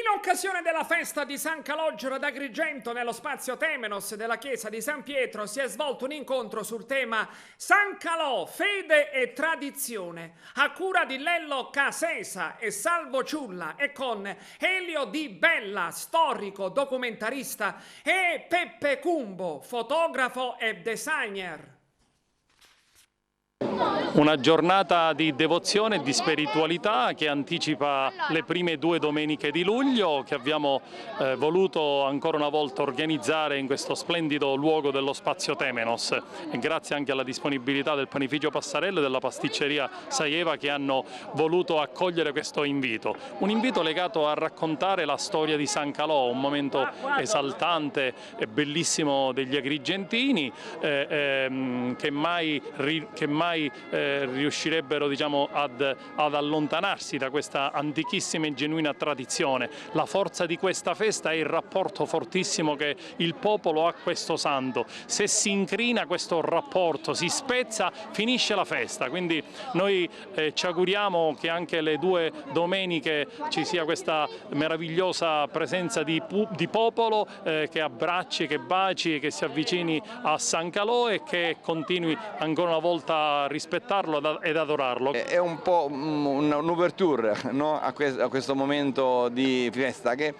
In occasione della festa di San Calogero ad Agrigento, nello spazio Temenos della chiesa di San Pietro, si è svolto un incontro sul tema San Calò, fede e tradizione, a cura di Lello Casesa e Salvo Ciulla, e con Elio Di Bella, storico, documentarista, e Peppe Cumbo, fotografo e designer. Una giornata di devozione e di spiritualità che anticipa le prime 2 domeniche di luglio, che abbiamo voluto ancora una volta organizzare in questo splendido luogo dello spazio Temenos, e grazie anche alla disponibilità del panificio Passarello e della pasticceria Saieva, che hanno voluto accogliere questo invito. Un invito legato a raccontare la storia di San Calò, un momento esaltante e bellissimo degli agrigentini che mai riuscirebbero, diciamo, ad allontanarsi da questa antichissima e genuina tradizione. La forza di questa festa è il rapporto fortissimo che il popolo ha a questo santo. Se si incrina questo rapporto, si spezza, finisce la festa. Quindi noi ci auguriamo che anche le 2 domeniche ci sia questa meravigliosa presenza di popolo che abbracci, che baci, che si avvicini a San Calò e che continui ancora una volta a rispettarlo ed adorarlo. È un po' un'ouverture, no? a questo momento di festa, che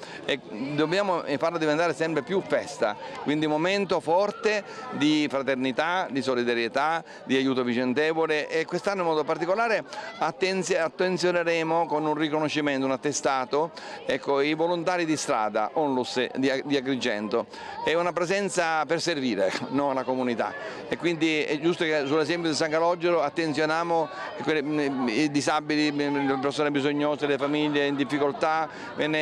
dobbiamo farlo diventare sempre più festa, quindi un momento forte di fraternità, di solidarietà, di aiuto vicentevole, e quest'anno in modo particolare attenzioneremo con un riconoscimento, un attestato, ecco, i volontari di strada Onlus di Agrigento. È una presenza per servire, no, la comunità, e quindi è giusto che sull'esempio di San Calogero attenzioniamo i disabili, le persone bisognose, le famiglie in difficoltà,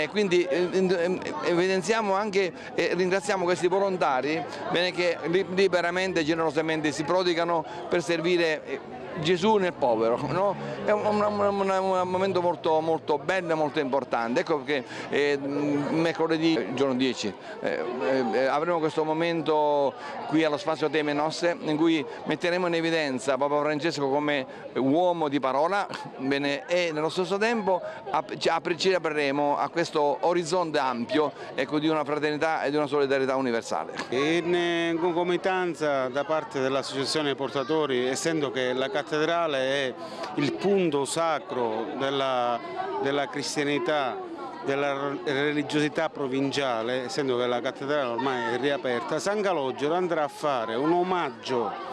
quindi evidenziamo anche e ringraziamo questi volontari che liberamente e generosamente si prodigano per servire Gesù nel povero, no? È un momento molto bello e molto importante. Ecco perché mercoledì, giorno 10, avremo questo momento qui allo spazio Temenos, in cui metteremo in evidenza Papa Francesco come uomo di parola, e nello stesso tempo ci apriremo a questo orizzonte ampio, ecco, di una fraternità e di una solidarietà universale. In concomitanza da parte dell'Associazione Portatori, essendo che la cattedrale è il punto sacro della cristianità, della religiosità provinciale, essendo che la cattedrale ormai è riaperta, San Calogero andrà a fare un omaggio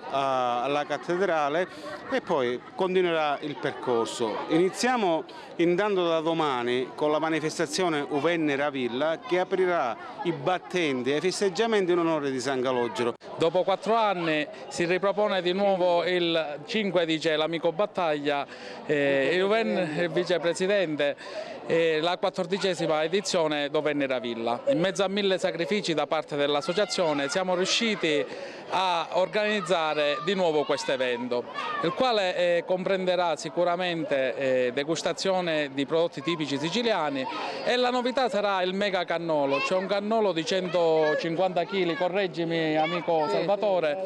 alla cattedrale e poi continuerà il percorso. Iniziamo intanto da domani con la manifestazione Uvennera Villa, che aprirà i battenti ai festeggiamenti in onore di San Calogero. Dopo 4 anni si ripropone di nuovo il 5 dice l'Amico Battaglia, il vicepresidente, la 14ª edizione Uvennera Villa. In mezzo a 1000 sacrifici da parte dell'associazione siamo riusciti a organizzare di nuovo questo evento, il quale comprenderà sicuramente degustazione di prodotti tipici siciliani, e la novità sarà il mega cannolo, cioè un cannolo di 150 kg, correggimi amico Salvatore,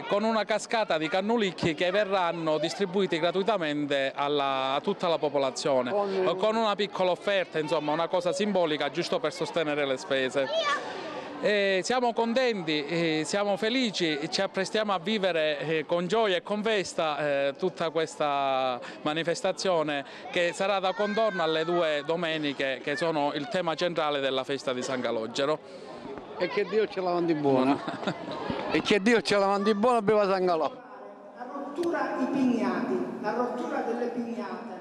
con una cascata di cannulicchi che verranno distribuiti gratuitamente a tutta la popolazione, con una piccola offerta, insomma una cosa simbolica giusto per sostenere le spese. Siamo contenti, siamo felici, ci apprestiamo a vivere con gioia e con festa tutta questa manifestazione, che sarà da contorno alle 2 domeniche che sono il tema centrale della festa di San Calogero. E che Dio ce la mandi buona. E che Dio ce la mandi buona, viva San Calò. La rottura delle pignate.